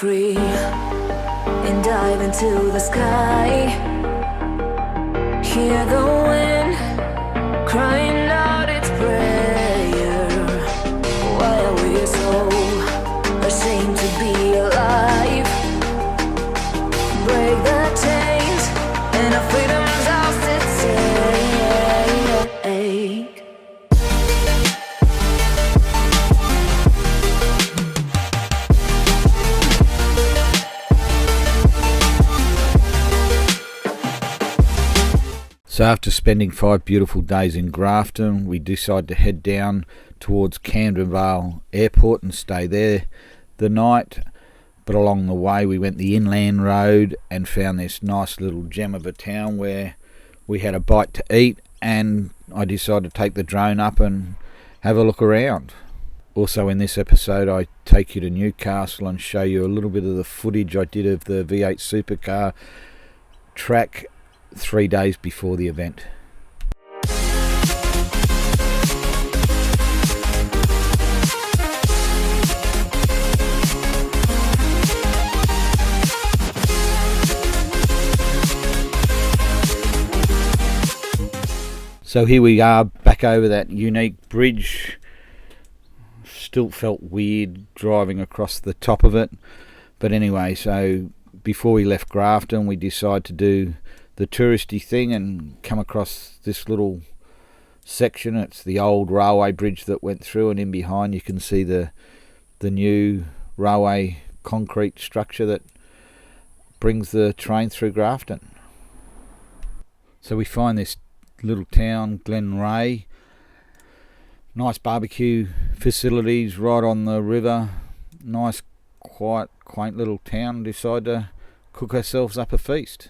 free and dive into the sky. Hear the wind crying out its prayer. Why are we so ashamed to be alive? Break the chains and our freedom's ours to take. So after spending 5 beautiful days in Grafton, we decided to head down towards Camden Vale Airport and stay there the night. But along the way we went the inland road and found this nice little gem of a town where we had a bite to eat, and I decided to take the drone up and have a look around. Also in this episode I take you to Newcastle and show you a little bit of the footage I did of the V8 Supercar track 3 days before the event. So here we are back over that unique bridge. Still felt weird driving across the top of it, but anyway, so before we left Grafton we decided to do the touristy thing and come across this little section. It's the old railway bridge that went through, and in behind you can see the new railway concrete structure that brings the train through Grafton. So we find this little town, Glenreagh. Nice barbecue facilities right on the river. Nice, quiet, quaint little town. Decide to cook ourselves up a feast.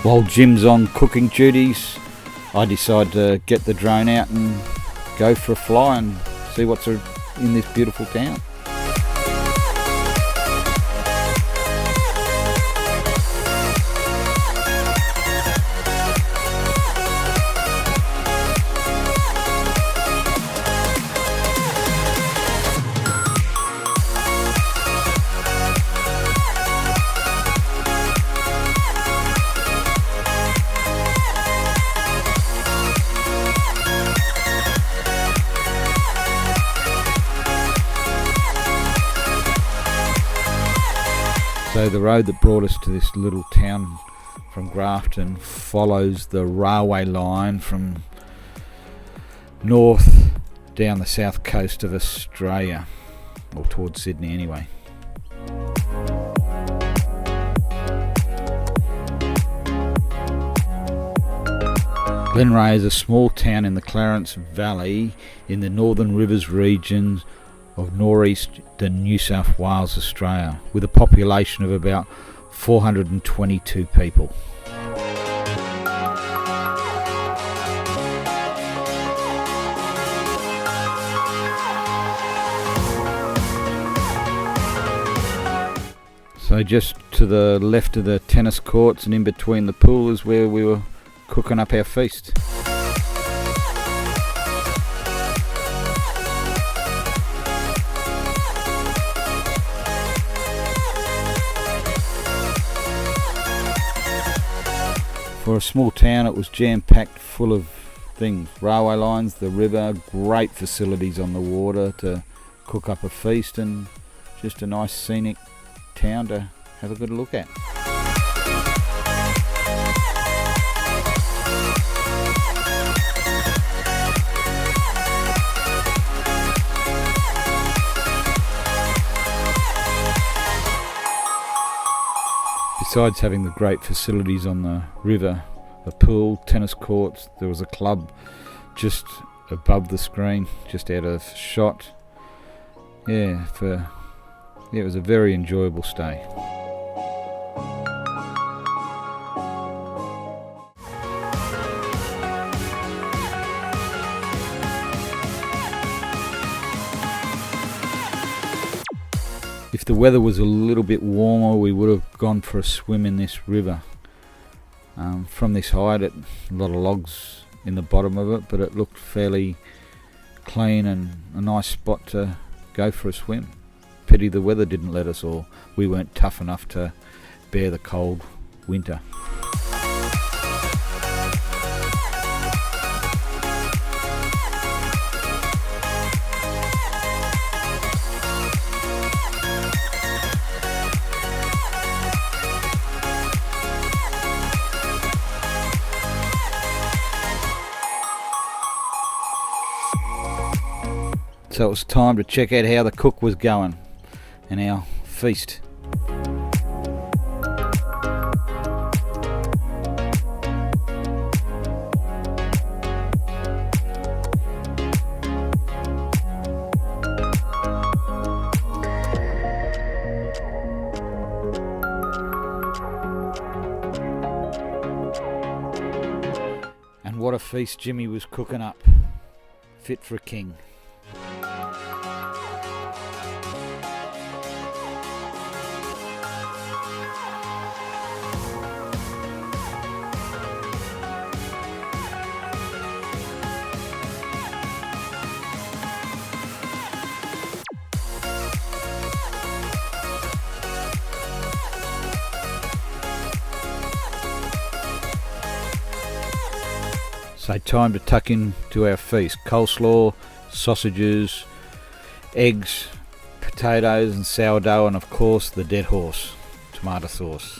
While Jim's on cooking duties, I decide to get the drone out and go for a fly and see what's in this beautiful town. So the road that brought us to this little town from Grafton follows the railway line from north down the south coast of Australia, or towards Sydney anyway. Glenreagh is a small town in the Clarence Valley in the Northern Rivers region of northeastern New South Wales, Australia, with a population of about 422 people. So just to the left of the tennis courts and in between the pool is where we were cooking up our feast. For a small town it was jam-packed full of things. Railway lines, the river, great facilities on the water to cook up a feast, and just a nice scenic town to have a good look at. Besides having the great facilities on the river, a pool, tennis courts, there was a club just above the screen, just out of shot. It was a very enjoyable stay. If the weather was a little bit warmer, we would have gone for a swim in this river. From this height, a lot of logs in the bottom of it, but it looked fairly clean and a nice spot to go for a swim. Pity the weather didn't let us, or we weren't tough enough to bear the cold winter. So it was time to check out how the cook was going and our feast. And what a feast Jimmy was cooking up. Fit for a king. So time to tuck into our feast. Coleslaw, sausages, eggs, potatoes and sourdough, and of course the dead horse, tomato sauce.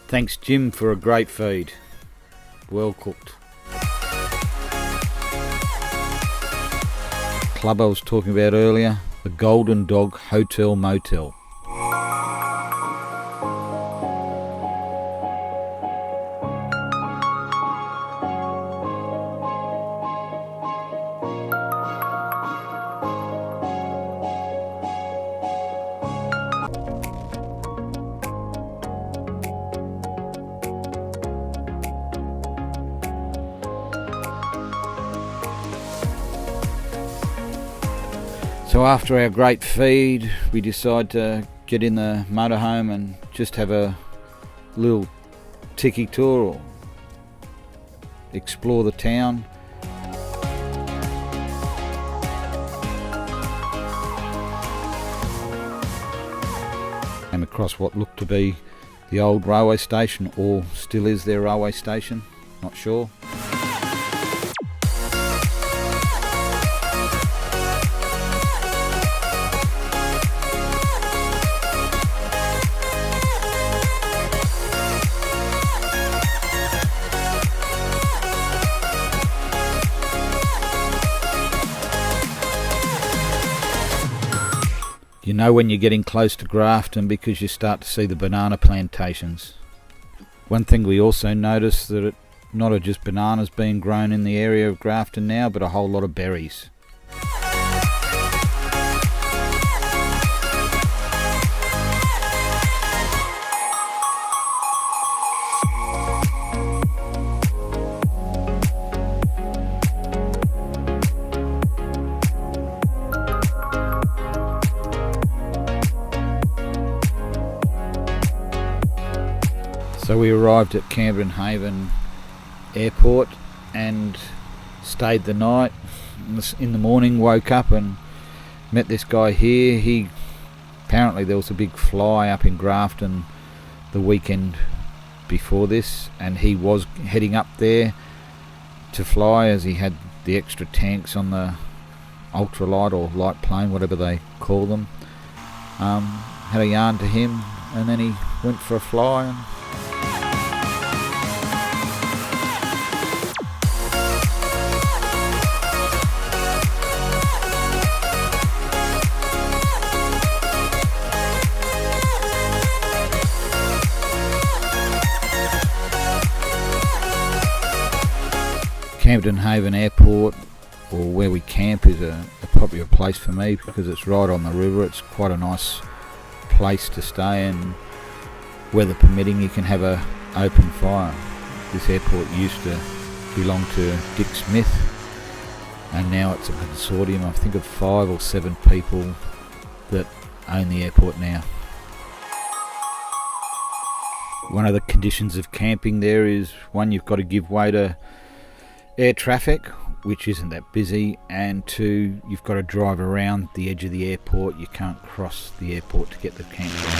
Thanks Jim for a great feed. Well cooked. Club I was talking about earlier, the Golden Dog Hotel Motel. So after our great feed, we decide to get in the motorhome and just have a little tiki tour or explore the town. Came across what looked to be the old railway station, or still is their railway station, not sure. You know when you're getting close to Grafton because you start to see the banana plantations. One thing we also noticed that not just bananas being grown in the area of Grafton now, but a whole lot of berries. So we arrived at Camden Haven Airport and stayed the night. In the morning woke up and met this guy here. Apparently there was a big fly up in Grafton the weekend before this, and he was heading up there to fly as he had the extra tanks on the ultralight or light plane, whatever they call them. Had a yarn to him and then he went for a fly. And Camden Haven Airport, or where we camp, is a popular place for me because it's right on the river. It's quite a nice place to stay, and weather permitting, you can have a open fire. This airport used to belong to Dick Smith, and now it's a consortium, I think, of 5 or 7 people that own the airport now. One of the conditions of camping there is, one, you've got to give way to air traffic, which isn't that busy, and 2, you've got to drive around the edge of the airport. You can't cross the airport to get the campground.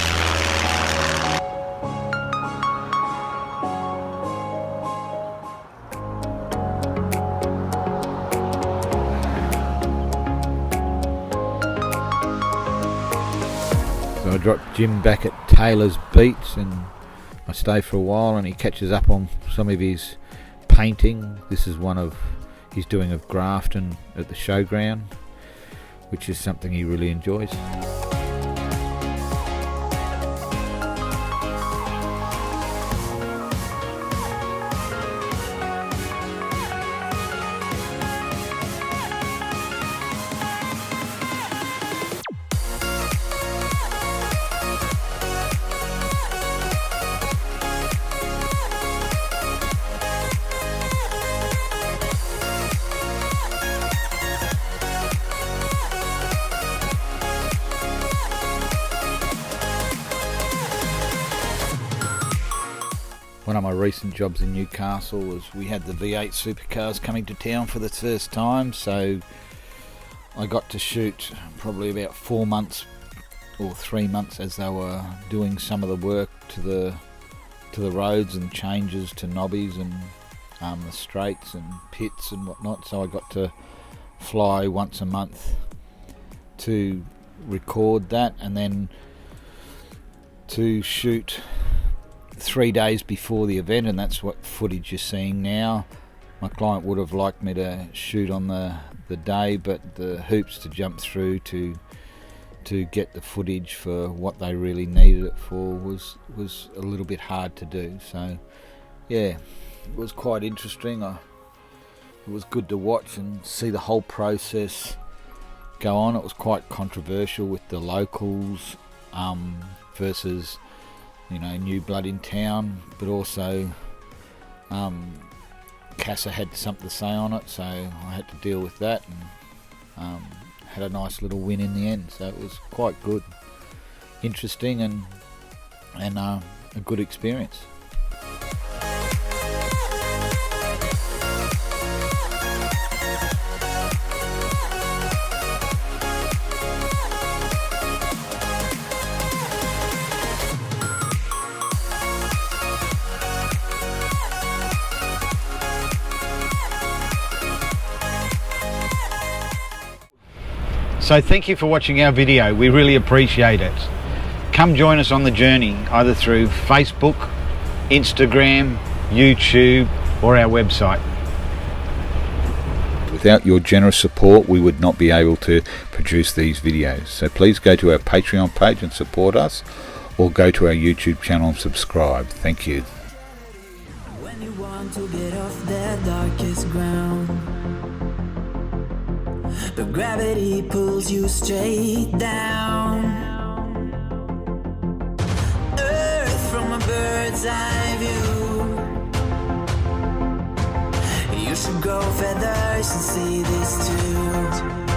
So I dropped Jim back at Taylor's Beats, and I stay for a while, and he catches up on some of his painting. This is one of he's doing of Grafton at the showground, which is something he really enjoys. One of my recent jobs in Newcastle was we had the V8 Supercars coming to town for the first time, so I got to shoot probably about 4 months or 3 months as they were doing some of the work to the roads and changes to knobbies and the straights and pits and whatnot. So I got to fly once a month to record that, and then to shoot 3 days before the event, and that's what footage you're seeing now. My client would have liked me to shoot on the day, but the hoops to jump through to get the footage for what they really needed it for was a little bit hard to do. So yeah, it was quite interesting. It was good to watch and see the whole process go on. It was quite controversial with the locals versus new blood in town, but also CASA had something to say on it, so I had to deal with that, and had a nice little win in the end. So it was quite good, interesting, and a good experience. So thank you for watching our video, we really appreciate it. Come join us on the journey, either through Facebook, Instagram, YouTube, or our website. Without your generous support, we would not be able to produce these videos. So please go to our Patreon page and support us, or go to our YouTube channel and subscribe. Thank you. When you want to get off that darkest ground, but gravity pulls you straight down. Earth from a bird's eye view. You should grow feathers and see this too.